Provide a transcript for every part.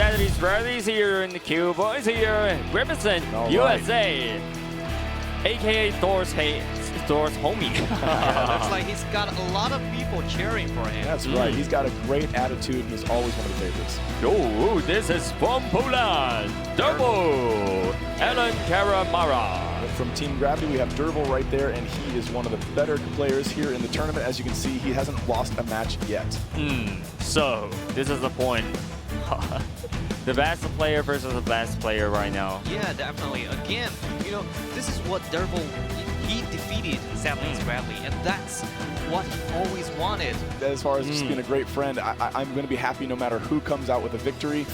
SadlyItsBradley is here and the Q Boys here represent USA, aka Thor's homie. Yeah, looks like he's got a lot of people cheering for him. That's right. He's got a great attitude and is always one of the favorites. Oh, this is from Poland, Dirvel, Alan Karamara. From Team Gravity, we have Dirvel right there, and he is one of the better players here in the tournament. As you can see, he hasn't lost a match yet. So, this is the point. The best player versus the best player right now. Yeah, definitely. Again, you know, this is what Dirvel, he defeated SadlyItsBradley, and that's what he always wanted. As far as just being a great friend, I'm going to be happy no matter who comes out with a victory.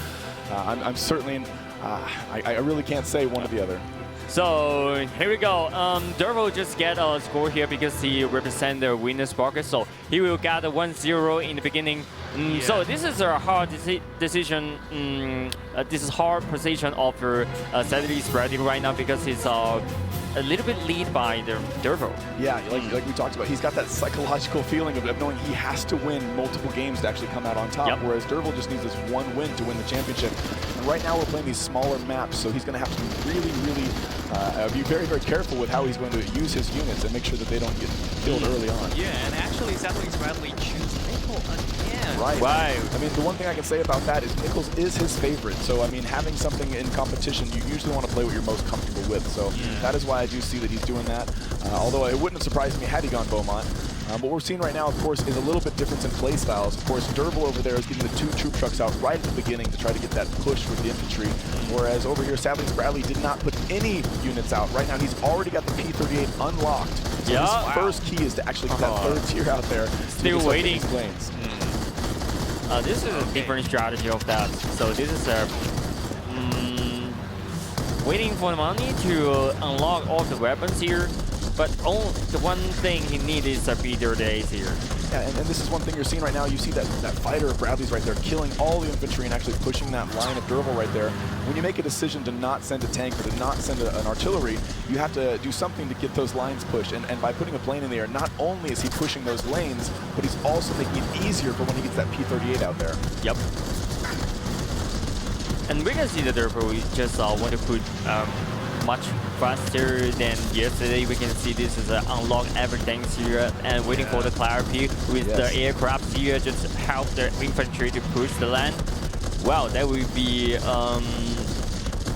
I'm certainly, I really can't say one or the other. So here we go. Dirvel just get a score here because he represents the winner's bracket, so he will get a 1-0 in the beginning. So this is a hard decision. This is hard position of SadlyItsBradley right now because he's a little bit lead by the Dirvel. Yeah, like we talked about, he's got that psychological feeling of knowing he has to win multiple games to actually come out on top, whereas Dirvel just needs this one win to win the championship. And right now we're playing these smaller maps, so he's going to have to really be very, very careful with how he's going to use his units and make sure that they don't get killed early on. Yeah, and actually SadlyItsBradley choose Nickel again. Right. Wow. I mean, the one thing I can say about that is Nichols is his favorite. So, I mean, having something in competition, you usually want to play what you're most comfortable with. So that is why I do see that he's doing that. Although it wouldn't have surprised me had he gone Beaumont. What we're seeing right now, of course, is a little bit difference in play styles. Of course, Dirvel over there is getting the 2 troop trucks out right at the beginning to try to get that push with the infantry. Whereas over here, SadlyItsBradley did not put any units out. Right now, he's already got the P-38 unlocked. So his first key is to actually get that 3rd tier out there. Still waiting. Lanes. This is a different strategy of that. So this is waiting for the money to unlock all the weapons here. But the one thing he needs is a P-38 here. Yeah, and this is one thing you're seeing right now. You see that fighter of Bradley's right there, killing all the infantry and actually pushing that line of Dirvel right there. When you make a decision to not send a tank or to not send an artillery, you have to do something to get those lines pushed. And by putting a plane in the air, not only is he pushing those lanes, but he's also making it easier for when he gets that P-38 out there. Yep. And we can see that Dirvel just want to put much faster than yesterday. We can see this is unlock everything here and waiting for the clarity with the aircraft here, just help the infantry to push the land. Wow, that will be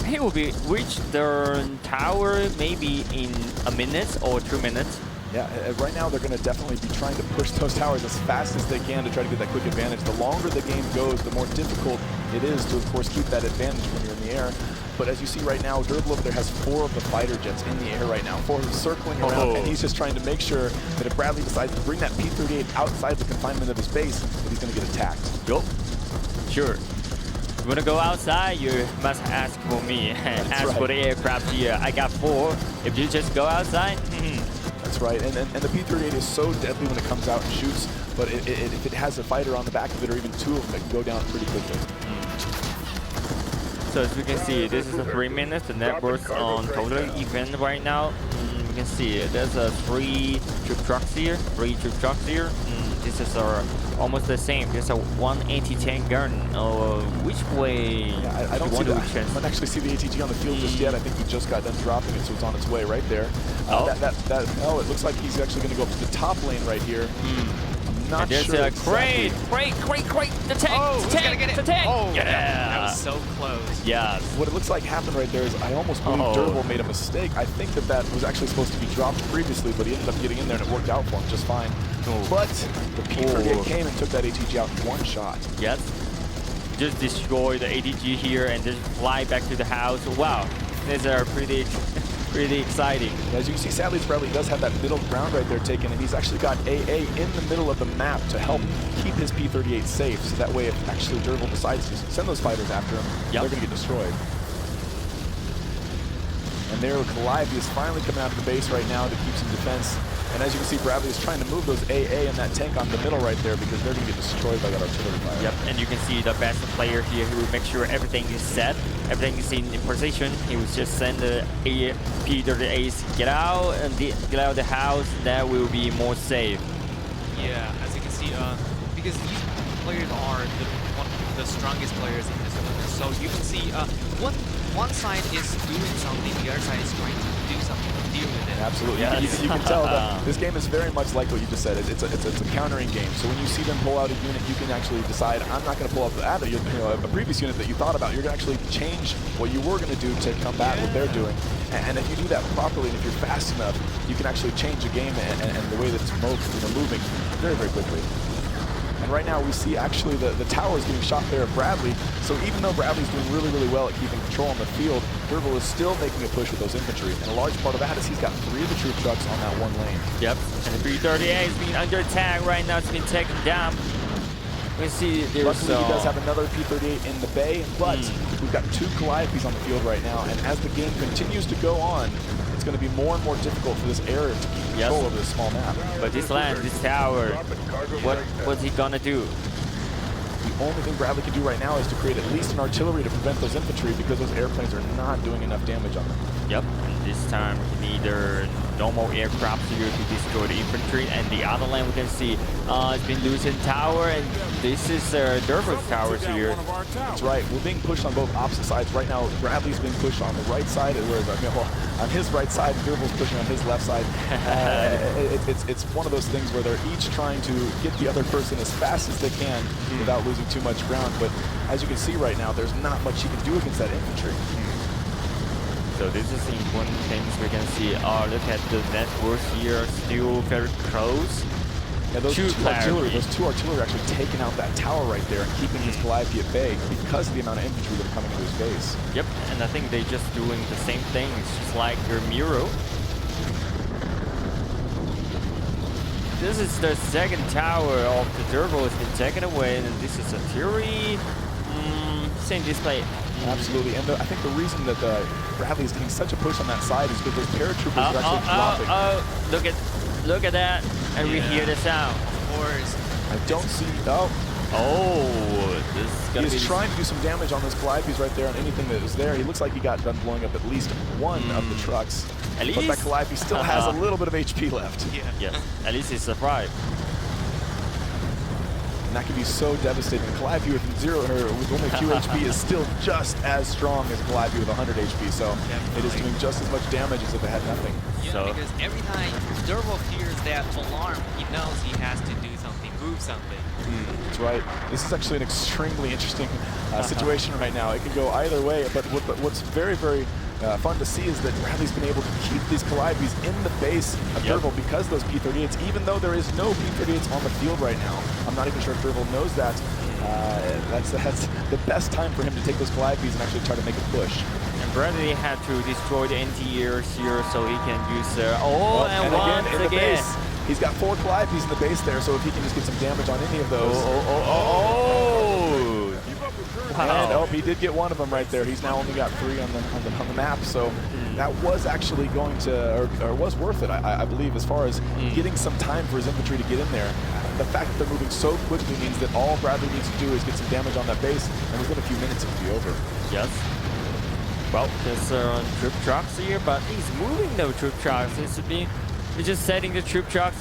he will be reach the tower maybe in a minute or 2 minutes. Yeah, right now they're going to definitely be trying to push those towers as fast as they can to try to get that quick advantage. The longer the game goes, the more difficult it is to, of course, keep that advantage when you're in the air. But as you see right now, Dirvel over there has 4 of the fighter jets in the air right now, 4 of them circling around, and he's just trying to make sure that if Bradley decides to bring that P-38 outside the confinement of his base, that he's going to get attacked. Yup. Sure. You want to go outside, you must ask for me. Ask for the aircraft here. I got 4. If you just go outside, That's right, and the P-38 is so deadly when it comes out and shoots, but if it has a fighter on the back of it, or even 2 of them, it can go down pretty quickly. So as we can see, this is a 3 minutes. The network's on totally even right now. We can see there's a 3 troop trucks here. This is almost the same. There's a 180 tank gun. Which way? Yeah, I don't see that. I don't actually see the ATG on the field just yet. I think he just got done dropping it, so it's on its way right there. It looks like he's actually going to go up to the top lane right here. Not there's sure a crate, the tank, the tank. Oh, yeah, that was so close. Yeah. What it looks like happened right there is I almost believe Dirvel made a mistake. I think that was actually supposed to be dropped previously, but he ended up getting in there and it worked out for him just fine. But the P-38 came and took that ATG out in 1 shot. Yes. Just destroy the ATG here and just fly back to the house. Wow, these are pretty exciting. As you can see, SadlyItsBradley does have that middle ground right there taken, and he's actually got AA in the middle of the map to help keep his P-38 safe. So that way, if actually Dirvel decides to send those fighters after him, they're going to get destroyed. And there, Calliope is finally coming out of the base right now to keep some defense. And as you can see, Bradley is trying to move those AA and that tank on the middle right there because they're going to get destroyed by that artillery fire. Yep, and you can see the best player here who will make sure everything is set, everything is in position. He will just send the P-38 get out and get out of the house. That will be more safe. Yeah, as you can see, because players are one of the strongest players in this tournament. So you can see one side is doing something, the other side is trying to do something to deal with it. Absolutely. Yes. You can tell that this game is very much like what you just said. It's a countering game. So when you see them pull out a unit, you can actually decide, I'm not going to pull out a previous unit that you thought about. You're going to actually change what you were going to do to combat what they're doing. And if you do that properly, and if you're fast enough, you can actually change a game and the way that it's moving very, very quickly. And right now we see actually the tower is getting shot there at Bradley. So even though Bradley's doing really, really well at keeping control on the field, Dirvel is still making a push with those infantry. And a large part of that is he's got 3 of the troop trucks on that one lane. Yep, and 338 is being under attack right now. It's been taken down. We see there's Luckily, he does have another P-38 in the bay, but we've got 2 Calliopes on the field right now. And as the game continues to go on, it's going to be more and more difficult for this air to keep control over this small map. But this land, this tower, what's he gonna do? The only thing Bradley can do right now is to create at least an artillery to prevent those infantry because those airplanes are not doing enough damage on them. Yep, and this time we need either normal aircraft here to destroy the infantry, and the other land we can see it's been losing tower, and this is Dirvel's towers here. That's right, we're being pushed on both opposite sides. Right now, Bradley's being pushed on the right side, whereas on his right side, Dirvel's pushing on his left side. It's one of those things where they're each trying to get the other person as fast as they can without losing too much ground, but as you can see right now, there's not much you can do against that infantry. So this is the important things we can see. Look at the networks here, still very close. Yeah, those two artillery are actually taking out that tower right there and keeping his Calliope at bay because of the amount of infantry that are coming into his base. Yep, and I think they're just doing the same thing. It's just like your Miro. This is the second tower of the Dirvel has been taken away, and this is artillery. Same display. Absolutely, and I think the reason that Bradley is getting such a push on that side is because those paratroopers are actually dropping. Look at that, and we hear the sound. Of course. I don't see. This is gonna He's trying to do some damage on those Calliopes right there on anything that is there. He looks like he got done blowing up at least one of the trucks. At least? But that Calliope still has a little bit of HP left. Yeah. Yes, at least it's survived. And that can be so devastating. A Calliope with only a few HP is still just as strong as a Calliope with 100 HP. So it is doing just as much damage as if it had nothing. Yeah, because every time Dirvel hears that alarm, he knows he has to do something, move something. That's right. This is actually an extremely interesting situation right now. It can go either way, but what's very, very fun to see is that Bradley's been able to keep these Calliopes in the base of Dirvel because of those P-38s, even though there is no P-38s on the field right now. I'm not even sure if Dirvel knows that. That's the best time for him to take those Calliopes and actually try to make a push. And Bradley had to destroy the anti-airs here so he can use and once again, in the base. He's got 4 Calliopes in the base there, so if he can just get some damage on any of those. Wow. And he did get one of them right there. He's now only got 3 on the map, so that was actually going to, or was worth it, I believe, as far as getting some time for his infantry to get in there. The fact that they're moving so quickly means that all Bradley needs to do is get some damage on that base, and within a few minutes it'll be over. Yes. Well, there's troop trucks here, but he's moving those troop trucks. He's just setting the troop trucks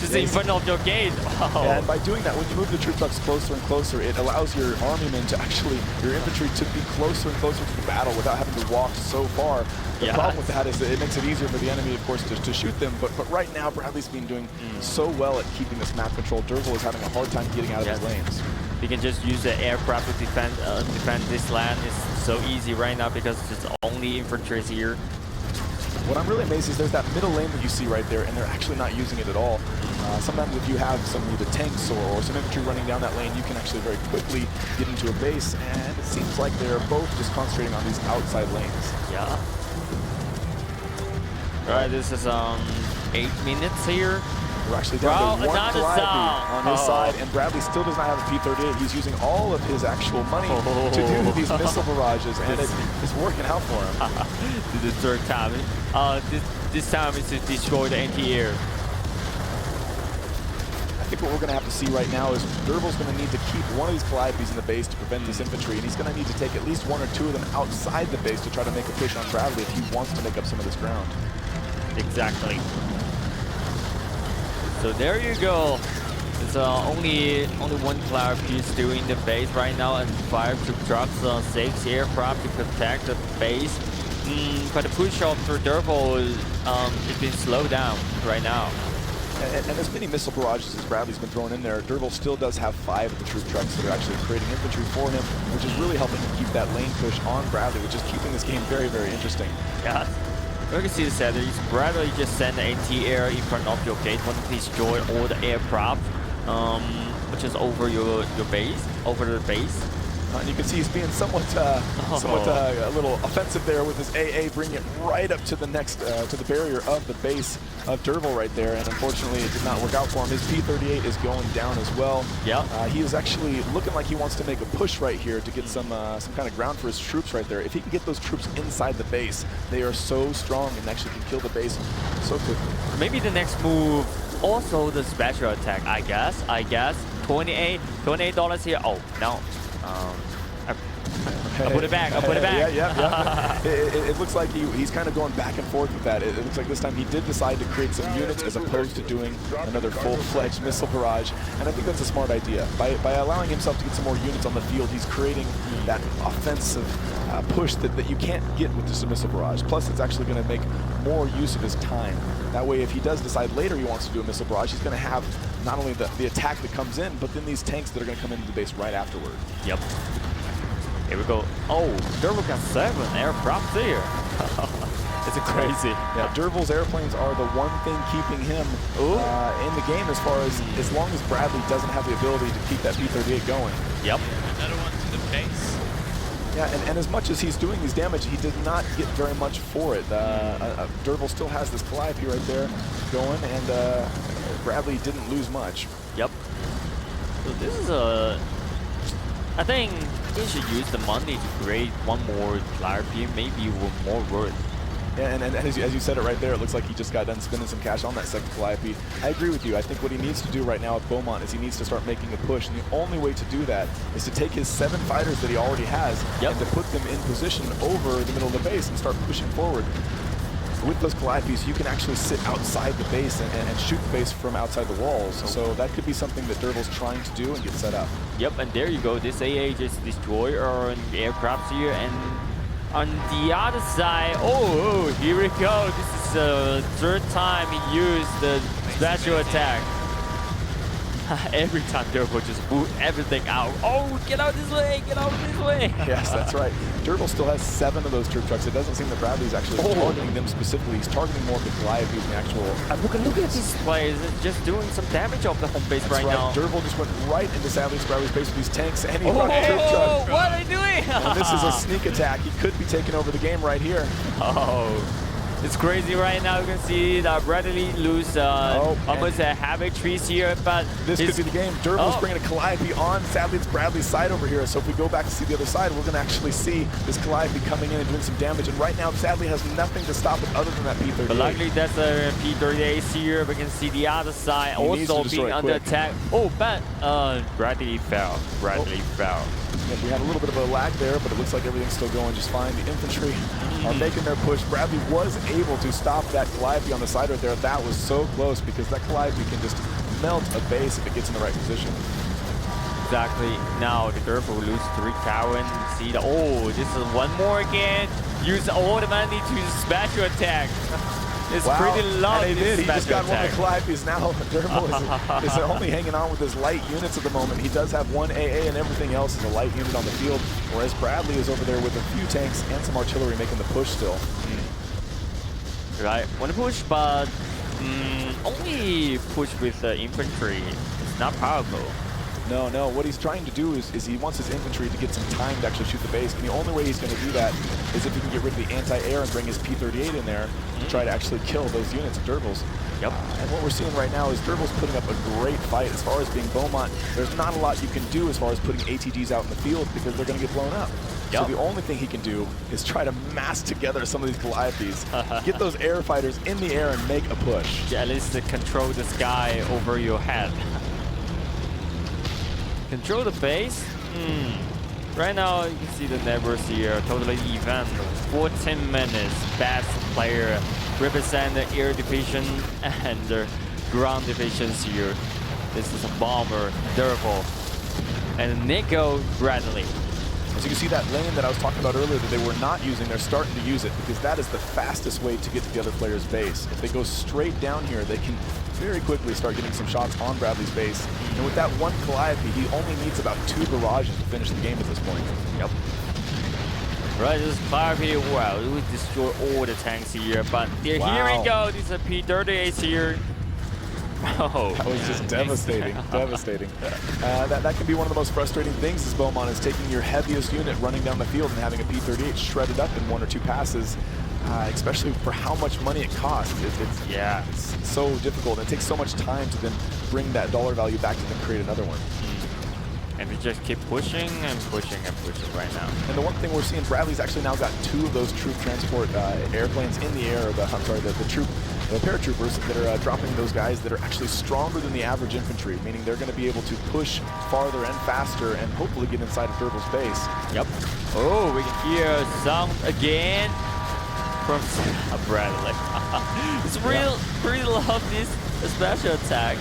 just in front of your gate. Wow. And by doing that, when you move the troop trucks closer and closer, it allows your army men to actually, your infantry to be closer and closer to the battle without having to walk so far. The problem with that is that it makes it easier for the enemy, of course, to shoot them. But right now, Bradley's been doing so well at keeping this map control. Dirvel is having a hard time getting out of his lanes. We can just use the aircraft to defend this land. It's so easy right now because it's only infantry here. What I'm really amazed is there's that middle lane that you see right there, and they're actually not using it at all. Sometimes if you have some either tanks or some infantry running down that lane, you can actually very quickly get into a base, and it seems like they're both just concentrating on these outside lanes. Yeah. Alright, this is 8 minutes here. We're actually down to 1 Calliope on his side, and Bradley still does not have a P-38. He's using all of his actual money to do these missile barrages, and it's working out for him. This is the 3rd time. This time it's to destroy the anti-air. I think what we're going to have to see right now is Dirvel's going to need to keep one of these Calliopes in the base to prevent this infantry, and he's going to need to take at least 1 or 2 of them outside the base to try to make a push on Bradley if he wants to make up some of this ground. Exactly. So there you go. There's only one player piece doing the base right now, and 5 troop trucks saves aircraft to protect the base. But the push of Dirvel is being slowed down right now. And as many missile barrages as Bradley's been thrown in there, Dirvel still does have 5 of the troop trucks that are actually creating infantry for him, which is really helping him keep that lane push on Bradley, which is keeping this game very, very interesting. Yeah. You can see the Sadly, Bradley just send anti-air in front of your gate. Want to please destroy all the aircraft, which is over your base, over the base. And you can see he's being somewhat a little offensive there with his AA, bringing it right up to the next, to the barrier of the base of Dirvel right there. And unfortunately, it did not work out for him. His P-38 is going down as well. Yeah. He is actually looking like he wants to make a push right here to get some kind of ground for his troops right there. If he can get those troops inside the base, they are so strong and actually can kill the base so quickly. Maybe the next move, also the special attack. I guess. $28 here. Oh no. I'll put it back. I'll put it back. Yeah. It looks like he's kind of going back and forth with that. It looks like this time he did decide to create some units as opposed to doing another full-fledged missile barrage. And I think that's a smart idea. By allowing himself to get some more units on the field, he's creating that offensive push that you can't get with just a missile barrage. Plus, it's actually going to make more use of his time. That way, if he does decide later he wants to do a missile barrage, he's going to have not only the attack that comes in, but then these tanks that are going to come into the base right afterward. Yep. Here we go. Oh, Dirvel got 7 aircraft here. It's crazy. Yeah, Dirvel's airplanes are the one thing keeping him in the game as long as Bradley doesn't have the ability to keep that P-38 going. Yep. Another one to the base. Yeah, and as much as he's doing these damage, he did not get very much for it. Dirvel still has this Calliope right there going, and Bradley didn't lose much. Yep. So this is I think he should use the money to create one more Calliope, maybe with more worth. Yeah, and as you said it right there, it looks like he just got done spending some cash on that second Calliope. I agree with you. I think what he needs to do right now with Beaumont is he needs to start making a push, and the only way to do that is to take his 7 fighters that he already has and to put them in position over the middle of the base and start pushing forward. With those Calliopes, you can actually sit outside the base and shoot the base from outside the walls. So that could be something that Dirvel's trying to do and get set up. Yep, and there you go. This AA just destroyed our aircrafts here, and on the other side, oh, here we go. This is the 3rd time he used the special attack. Every time Dirvel just boot everything out. Oh, get out this way, get out this way. Yes, that's right. Dirvel still has 7 of those troop trucks. It doesn't seem that Bradley's actually targeting them specifically. He's targeting more of the Calliope than the actual. Look at these players. It's just doing some damage off the home base that's right now. Dirvel just went right into Bradley's base with these tanks, and he brought a troop truck. What are they doing? And this is a sneak attack. He could be taking over the game right here. Oh. It's crazy right now. You can see that Bradley lose almost a habit trees here, but this could be the game. Dirvel's bringing a Calliope on Bradley's side over here. So if we go back to see the other side, we're going to actually see this Calliope coming in and doing some damage. And right now, Sadly has nothing to stop it other than that P-38. But luckily, that's a P-38 here. We can see the other side also being under attack. Oh, but Bradley fell. Bradley fell. Yeah, we had a little bit of a lag there, but it looks like everything's still going just fine. The infantry are making their push. Bradley was able to stop that Calliope on the side right there. That was so close because that Calliope can just melt a base if it gets in the right position. Exactly. Now the Dirvel will lose 3 Cowan. See the this is one more again. Use all the money to special attack. It's pretty long. And he did. He just got one of the Calliopes. Now Dirvel is only hanging on with his light units at the moment. He does have 1 AA and everything else is a light unit on the field, whereas Bradley is over there with a few tanks and some artillery making the push still. Right, want to push, but only push with infantry. It's not powerful. No. What he's trying to do is he wants his infantry to get some time to actually shoot the base. And the only way he's going to do that is if he can get rid of the anti-air and bring his P-38 in there to try to actually kill those units of Dirvel's. Yep. And what we're seeing right now is Dirvel's putting up a great fight. As far as being Beaumont, there's not a lot you can do as far as putting ATGs out in the field because they're going to get blown up. Yep. So the only thing he can do is try to mass together some of these Calliopes, get those air fighters in the air and make a push. Yeah, at least to control the sky over your head. Control the base? Right now, you can see the numbers here. Totally even. 14 minutes. Best player represent the air division and the ground divisions here. This is a bomber, Dirvel, and Nico Bradley. As you can see, that lane that I was talking about earlier that they were not using, they're starting to use it because that is the fastest way to get to the other player's base. If they go straight down here, they can very quickly start getting some shots on Bradley's base. And with that one Calliope, he only needs about 2 barrages to finish the game at this point. Yep. Right, this Calliope, wow, it would destroy all the tanks here, but here we go, this is a P-38 here. Oh, that was just devastating, devastating. That can be one of the most frustrating things as Beaumont is taking your heaviest unit running down the field and having a P-38 shredded up in 1 or 2 passes, especially for how much money it costs. It's so difficult. It takes so much time to then bring that dollar value back to then create another one. And we just keep pushing and pushing and pushing right now. And the one thing we're seeing, Bradley's actually now got 2 of those troop transport airplanes in the air, the paratroopers that are dropping those guys that are actually stronger than the average infantry, meaning they're going to be able to push farther and faster and hopefully get inside of Dirvel's base. Yep. Oh, we can hear sound again from Bradley. It's really love this special attack.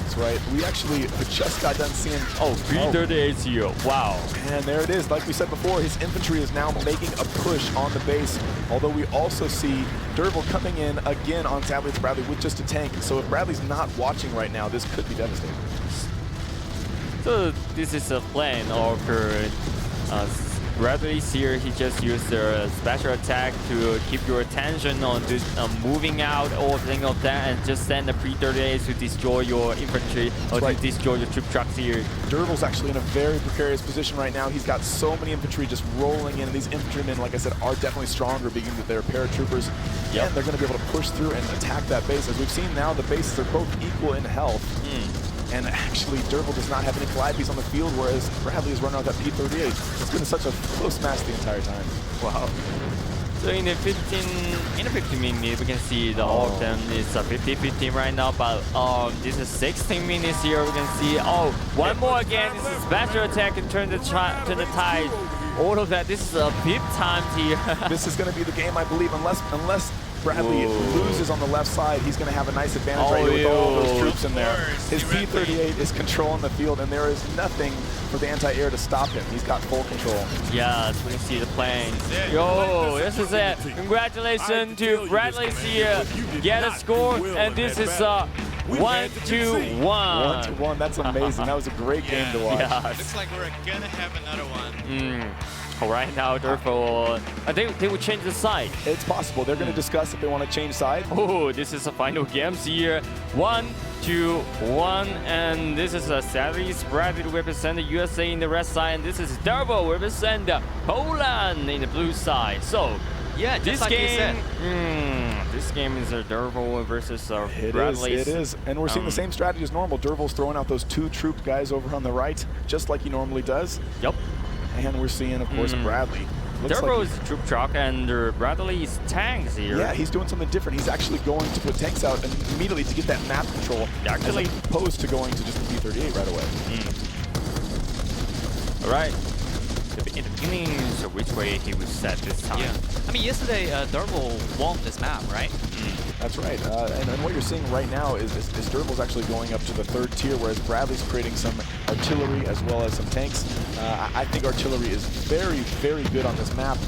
That's right. We actually just got done seeing... P-38 here. Wow. And there it is. Like we said before, his infantry is now making a push on the base, although we also see Dirvel coming in again on SadlyItsBradley with just a tank. So if Bradley's not watching right now, this could be devastating. So this is a plan of Bradley's here. He just used a special attack to keep your attention on this moving out or thing of that, and just send the P-38 to destroy your infantry or to destroy your troop trucks here. Dirvel's actually in a very precarious position right now. He's got so many infantry just rolling in, and these infantrymen, like I said, are definitely stronger, being that they're paratroopers. Yep. And they're going to be able to push through and attack that base. As we've seen now, the bases are both equal in health. And actually, Dirvel does not have any Calliopes on the field, whereas Bradley is running out that P-38. It's been such a close match the entire time. Wow. So in the 15 minutes, we can see the all of them is a 50-15 right now, but this is 16 minutes here. We can see, one more again. This is special attack and turn the tide. All of that. This is a big time here. This is going to be the game, I believe, unless Bradley loses on the left side, he's going to have a nice advantage right here with all those troops in there. His P-38 is controlling the field, and there is nothing for the anti-air to stop him. He's got full control. Yes, we can see the plane. Yo, this is it. Congratulations to Bradley's here. Get a score, and this is 1-1. 1-1. That's amazing. That was a great game to watch. Yes. Looks like we're going to have another one. Right now, Dirvel, they will change the side. It's possible. They're going to discuss if they want to change side. Oh, this is the final games here. 1-2-1, and this is SadlyItsBradley to represent the USA in the red side, and this is Dirvel represent Poland in the blue side. So, yeah, just this like game, you said. this game is a Dirvel versus Bradley. It is, and we're seeing the same strategy as normal. Dirvel's throwing out those 2 troop guys over on the right, just like he normally does. Yep. And we're seeing, of course, Bradley. Dirvel is troop truck, and Bradley is tanks here. Yeah, he's doing something different. He's actually going to put tanks out immediately to get that map control, actually, as opposed to going to just the P-38 right away. All right. In the beginning, so which way he was set this time? Yeah. I mean, yesterday, Dirvel won this map, right? That's right. And what you're seeing right now is Dirvel's actually going up to the 3rd tier, whereas Bradley's creating some artillery as well as some tanks. I think artillery is very, very good on this map.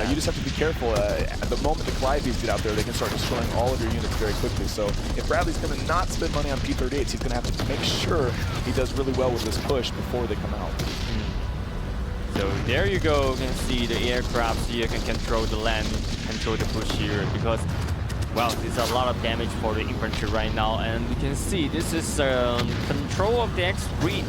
You just have to be careful. At the moment the Calliopes get out there, they can start destroying all of your units very quickly. So if Bradley's going to not spend money on P-38s, he's going to have to make sure he does really well with this push before they come out. So there you go. You can see the aircraft here can control the land, control the push here, because, well, there's a lot of damage for the infantry right now, and you can see this is control of the X3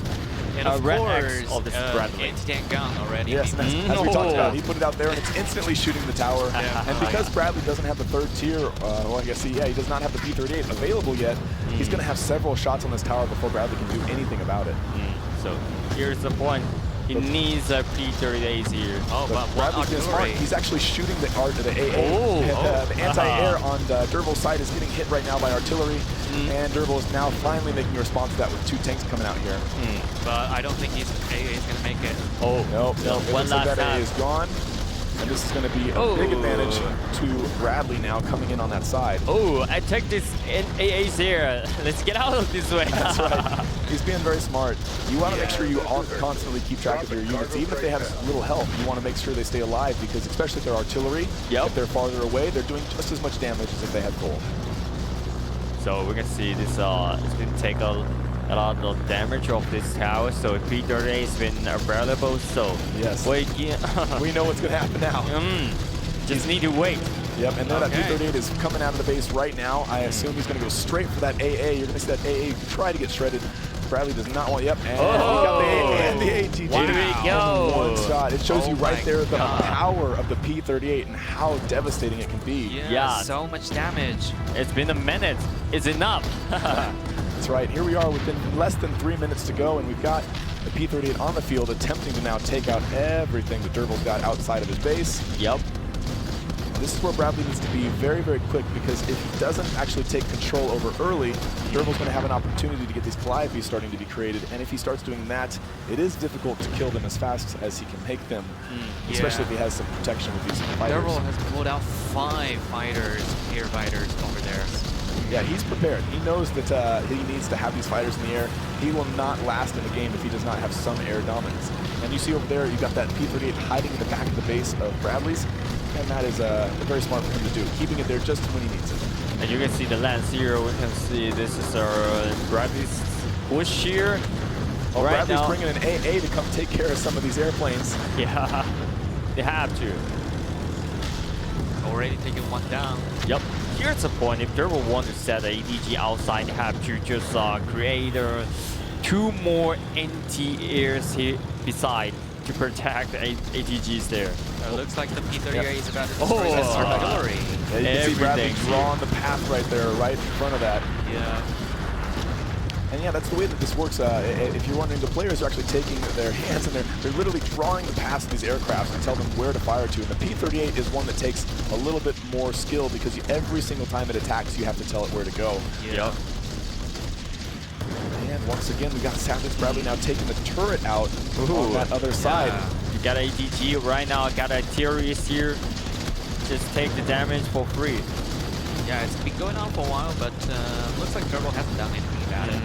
and of red course, X of the Bradley. anti-tank gun already. Yes, as we talked about, he put it out there, and it's instantly shooting the tower. And because Bradley doesn't have the 3rd tier, well, I guess he does not have the P-38 available yet. He's going to have several shots on this tower before Bradley can do anything about it. So here's the point. He needs a P-38 here. But Bradley's getting smart. He's actually shooting the AA. The anti-air on Dirvel's side is getting hit right now by artillery, and Dirvel is now finally making a response to that with 2 tanks coming out here. But I don't think his AA is going to make it. Nope. One last that AA time. is gone. And this is going to be a big advantage to Bradley now coming in on that side. Oh, I take this in AA's here. Let's get out of this way. That's right. He's being very smart. You want to make sure you constantly keep track of your units. Even if they have little health, you want to make sure they stay alive because especially if they're artillery, if they're farther away, they're doing just as much damage as if they had gold. So we're going to see this, it's going to take a lot of damage off this tower. So P38 has been available. So yes, we know what's going to happen now. Just need to wait. Yep, and then that P38 is coming out of the base right now. I assume he's going to go straight for that AA. You're going to see that AA try to get shredded. Bradley does not want, and he got the AA and the ATG. Here we go. One shot. It shows you right there the power of the P38 and how devastating it can be. Yeah, so much damage. It's been a minute. It's enough. That's right. Here we are within less than 3 minutes to go, and we've got the P38 on the field attempting to now take out everything that Dirvel's got outside of his base. Yep. This is where Bradley needs to be very, very quick because if he doesn't actually take control over early, Dirvel's going to have an opportunity to get these Calliope starting to be created. And if he starts doing that, it is difficult to kill them as fast as he can make them, especially if he has some protection with these fighters. Dirvel has pulled out 5 fighters, air fighters over there. Yeah, he's prepared. He knows that he needs to have these fighters in the air. He will not last in the game if he does not have some air dominance. And you see over there, you've got that P38 hiding in the back of the base of Bradley's. And that is very smart for him to do, keeping it there just when he needs it. And you can see the lance here. We can see this is our Bradley's push here. Oh, right Bradley's bringing an AA to come take care of some of these airplanes. Yeah, they have to. Already taking one down. Yep. Here's the point. If Dirvel want to set an ADG outside, they have to just create 2 more anti-airs here beside to protect the ATGs there. It looks like the P38 is about to destroy his artillery. Yeah, you can see Bradley drawing the path right there, right in front of that. Yeah. And yeah, that's the way that this works. If you're wondering, the players are actually taking their hands and they're literally drawing the paths of these aircraft to tell them where to fire to. And the P38 is one that takes a little bit more skill because every single time it attacks, you have to tell it where to go. Yep. And once again, we got SadlyItsBradley now taking the turret out on that other side. You got ADG right now, got artillery here. Just take the damage for free. Yeah, it's been going on for a while, but looks like Dirvel hasn't done anything about it.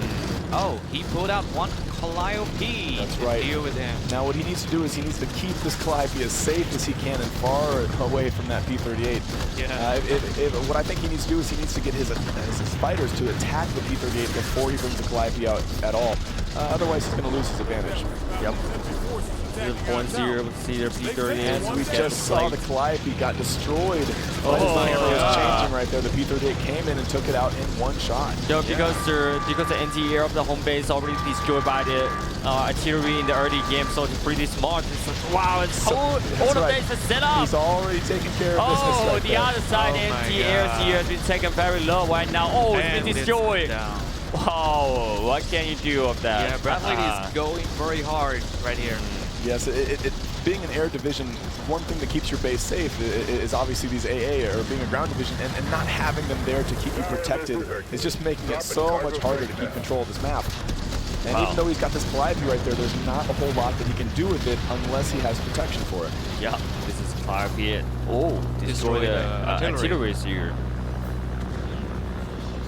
Oh, he pulled out 1 Calliope. That's right. To deal with him. Now what he needs to do is he needs to keep this Calliope as safe as he can and far away from that P38. Yeah. What I think he needs to do is he needs to get his fighters to attack the P38 before he brings the Calliope out at all. Otherwise, he's going to lose his advantage. Yep. The points here, we see their P38. And we just saw the Calliope got destroyed. His was changing right there. The P38 came in and took it out in 1 shot. So because the anti-air of the home base already destroyed by the artillery in the early game, so it's pretty smart. Wow, it's whole the base is set up. He's already taking care of business right the there. other side anti-airs here has been taken very low right now. Oh, it's been destroyed. Wow, what can you do of that? Yeah, Bradley is going very hard right here. Yes, being an air division, one thing that keeps your base safe is obviously these AA, or being a ground division, and not having them there to keep you protected is just making it so much harder to keep control of this map. And even though he's got this Calliope right there, there's not a whole lot that he can do with it unless he has protection for it. Yeah, this is Calliope. Oh, destroy the artillery here.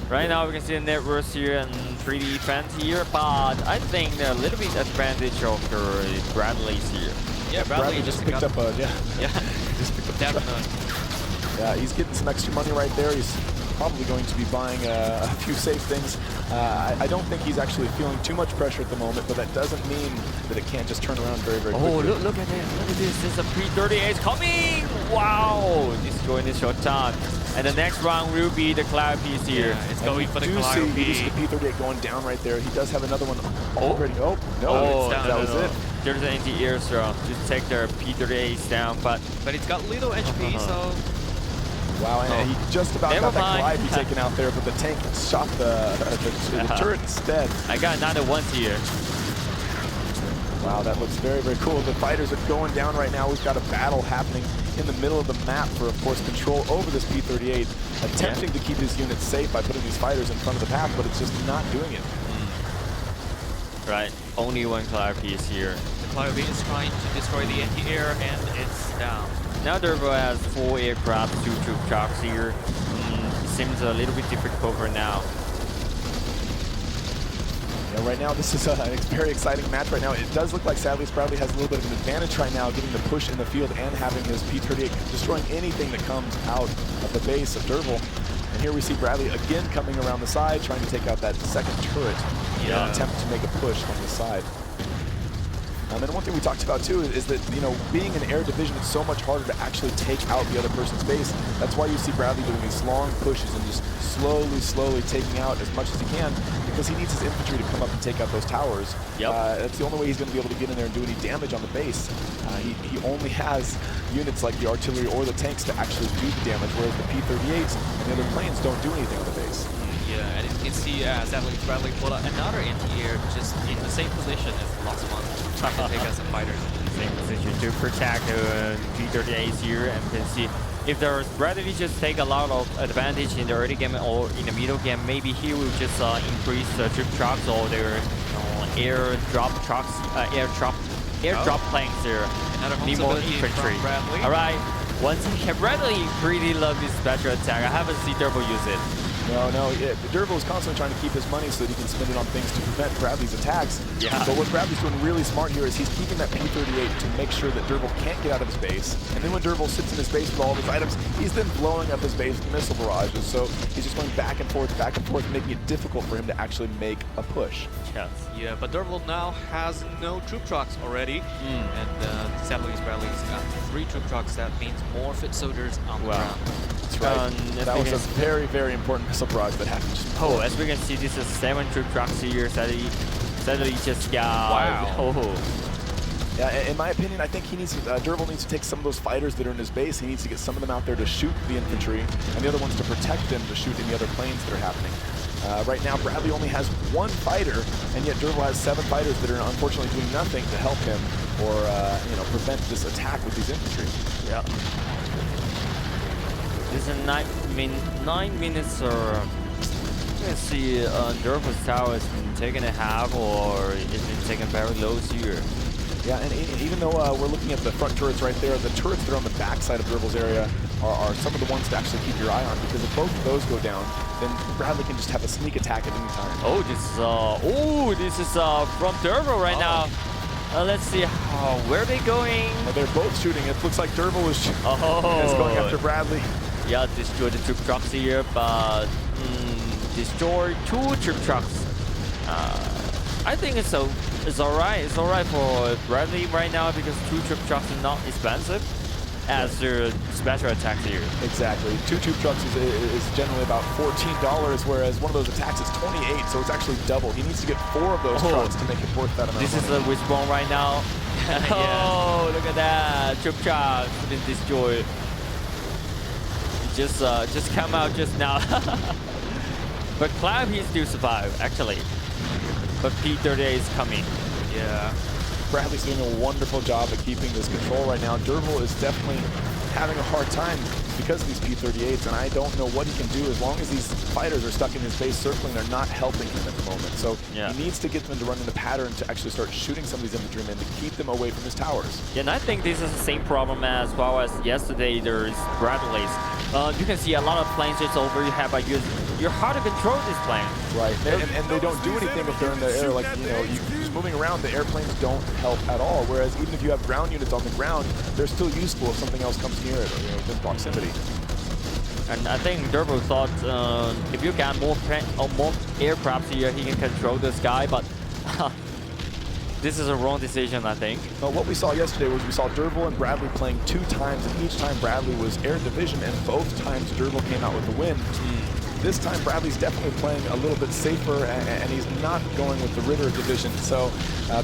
Right now we can see the networks here and 3D defense here, but I think a little bit advantage of the Bradley's here. Yeah, Bradley just picked up a just picked up definitely. Yeah, he's getting some extra money right there. He's probably going to be buying a few safe things. I don't think he's actually feeling too much pressure at the moment, but that doesn't mean that it can't just turn around very, very quickly. Oh, look at that. Look at this. This is a P38 coming. Wow. Destroying this short time. And the next round will be the Calliope's here. Yeah, it's going for the Calliope. You see the P38 going down right there. He does have another one already. Oh, no, that was it. There's an anti-air throw. Just take their P38s down, but it's got little HP, so... Wow, and he just about got that Calliope taken out there, but the tank shot the turret instead. I got another one here. Wow, that looks very, very cool. The fighters are going down right now. We've got a battle happening in the middle of the map for, of course, control over this P38, attempting to keep his units safe by putting these fighters in front of the path, but it's just not doing it. Right, only 1 Calliope is here. The Calliope is trying to destroy the anti-air, and it's down. now Dirvel has 4 aircraft, 2 troop trucks here. It seems a little bit difficult for now. Yeah, right now this is a very exciting match right now. It does look like SadlyItsBradley has a little bit of an advantage right now, getting the push in the field and having his P-38 destroying anything that comes out of the base of Dirvel. And here we see Bradley again coming around the side, trying to take out that second turret in an attempt to make a push on the side. And one thing we talked about too is that, you know, being an air division, it's so much harder to actually take out the other person's base. That's why you see Bradley doing these long pushes and just slowly taking out as much as he can, because he needs his infantry to come up and take out those towers. That's the only way he's going to be able to get in there and do any damage on the base. He only has units like the artillery or the tanks to actually do the damage, whereas the P-38s and the other planes don't do anything on the base. Yeah, and you can see SadlyItsBradley pull out another anti-air just in the same position as the last one, trying to take out some fighters. Same position to protect the P-38s here, and you can see if there's Bradley just take a lot of advantage in the early game or in the middle game, maybe he will just increase the troop trucks or their airdrop trucks, airdrop planes there. Need more infantry. All right, once again, Bradley really loves this special attack. I haven't seen Dirvel use it. No, Dirvel is constantly trying to keep his money so that he can spend it on things to prevent Bradley's attacks. But what Bradley's doing really smart here is he's keeping that P-38 to make sure that Dirvel can't get out of his base. And then when Dirvel sits in his base with all of his items, he's then blowing up his base with missile barrages. So he's just going back and forth, making it difficult for him to actually make a push. Yeah, but Dirvel now has no troop trucks already. And SadlyItsBradley's got 3 troop trucks. That means more foot soldiers on the ground. That's right. That was a very important missile barrage that happened just before. As we can see, this is 7 troop trucks here. Sadly just got... Yeah, in my opinion, I think he needs Dirvel needs to take some of those fighters that are in his base. He needs to get some of them out there to shoot the infantry, and the other ones to protect them, to shoot any other planes that are happening. Right now, Bradley only has 1 fighter, and yet Dirvel has 7 fighters that are unfortunately doing nothing to help him or prevent this attack with these infantry. This is 9 minutes, or let's see, Dirvel's tower has been taken a half, or it's been taken very low here. Yeah, and even though we're looking at the front turrets right there, the turrets that are on the back side of Dirvel's area are some of the ones to actually keep your eye on, because if both of those go down, then Bradley can just have a sneak attack at any time. This is from Dirvel right now. Let's see where are they going. Well, they're both shooting. It looks like Dirvel is going after Bradley. Yeah, destroy the troop trucks here, but destroy 2 troop trucks. I think it's alright. It's alright for Bradley right now, because 2 troop trucks are not expensive as their special attacks here. Exactly. 2 troop trucks is generally about $14, whereas one of those attacks is 28, so it's actually double. He needs to get 4 of those trucks to make it worth that amount. This is a wishbone right now. Look at that. Troop trucks been destroyed. Just come out just now. But Cloud, he still survived, actually. But P-38 is coming. Yeah. Bradley's doing a wonderful job at keeping this control right now. Dirvel is definitely having a hard time because of these P-38s, and I don't know what he can do as long as these fighters are stuck in his base circling. They're not helping him at the moment. So he needs to get them to run in the pattern to actually start shooting some of these infantrymen to keep them away from his towers. Yeah, and I think this is the same problem as well as yesterday. There's Bradley's. You can see a lot of planes just over your head, but you're hard to control this plane. Right, and they don't do anything if they're in the air. Like, you just moving around, the airplanes don't help at all. Whereas even if you have ground units on the ground, they're still useful if something else comes near it or within proximity. And I think Dirvel thought if you got more aircrafts here, he can control the sky, but this is a wrong decision, I think. Well, what we saw yesterday was we saw Dirvel and Bradley playing 2 times, and each time Bradley was air division, and both times Dirvel came out with the win. This time Bradley's definitely playing a little bit safer, and he's not going with the Ritter division. So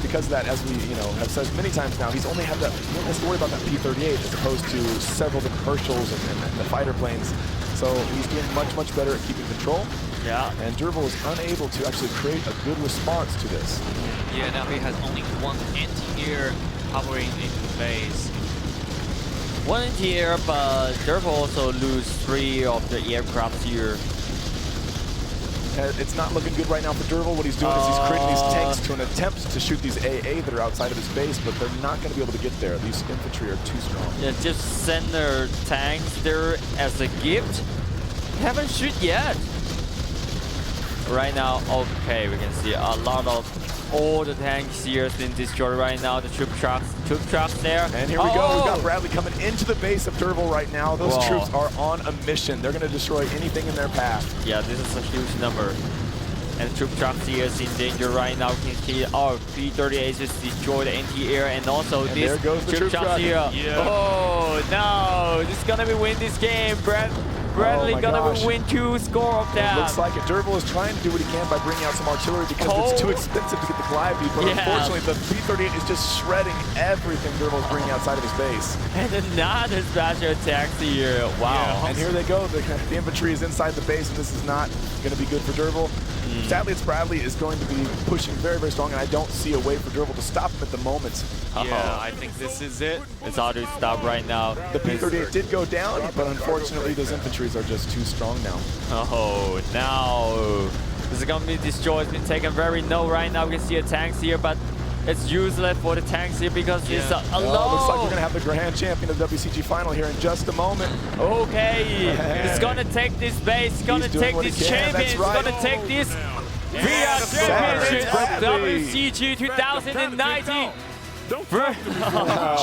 because of that, as we have said many times now, he's only had that, he only has to worry about that P-38 as opposed to several different Herschels and the fighter planes. So he's doing much better at keeping control. Yeah. And Dirvel is unable to actually create a good response to this. Yeah, now he has only 1 anti-air hovering in the base. 1 anti-air, but Dirvel also lose 3 of the aircrafts here. It's not looking good right now for Dirvel. What he's doing is he's creating these tanks to an attempt to shoot these AA that are outside of his base, but they're not going to be able to get there. These infantry are too strong. Yeah, just send their tanks there as a gift. Haven't shoot yet. Right now, okay, we can see a lot of all the tanks here has been destroyed right now. The troop trucks there. And here we go. We've got Bradley coming into the base of Dirvel right now. Those troops are on a mission. They're going to destroy anything in their path. Yeah, this is a huge number. And troop trucks here is in danger right now. You can see P-38 just destroyed the anti-air, and also this there goes the troop truck here. Yeah. Oh no, this is gonna be win this game. Bradley gonna win 2 score of that. It looks like it. Dirvel is trying to do what he can by bringing out some artillery because it's too expensive to get the glide beat, but unfortunately the P-38 is just shredding everything Dirvel is bringing outside of his base. And another special attack here. Wow. Yeah, and here they go. The infantry is inside the base, and this is not going to be good for Dirvel. SadlyItsBradley is going to be pushing very, very strong, and I don't see a way for Dirvel to stop him at the moment. Yeah, I think this is it. It's hard to stop right now. The P-38 did go down, but unfortunately those infantries are just too strong now. Oh, now this is going to be destroyed. It's been taken very low right now. We can see the tanks here, but it's useless for the tanks here because it's a low. Looks like we're going to have the grand champion of the WCG final here in just a moment. Okay, it's going to take this base. It's going to take this champion. It's going to take this championship of WCG 2019.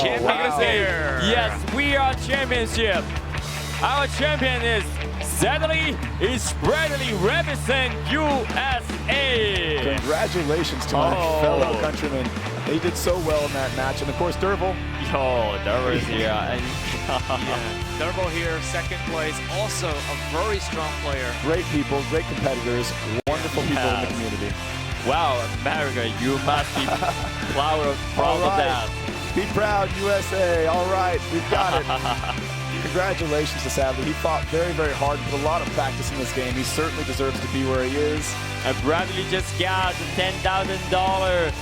Champions here. Yes, we are championship. Our champion is SadlyItsBradley, represent USA. Congratulations to my fellow countrymen. They did so well in that match. And of course, Dirvel. Yo, Dirvel is here. Dirvel here, second place. Also a very strong player. Great people, great competitors, wonderful people in the community. Wow, America, you must be proud of that. Be proud, USA. All right, we've got it. Congratulations to Sadly. He fought very, very hard and put a lot of practice in this game. He certainly deserves to be where he is. And Bradley just got the $10,000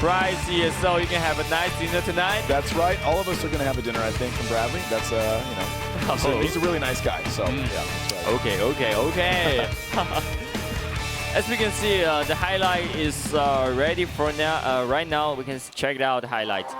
prize here, so you can have a nice dinner tonight. That's right. All of us are going to have a dinner, I think, from Bradley. That's, you know, he's a really nice guy. So, yeah, that's right. Okay. As we can see, the highlight is ready for now. Right now, we can check out the highlight.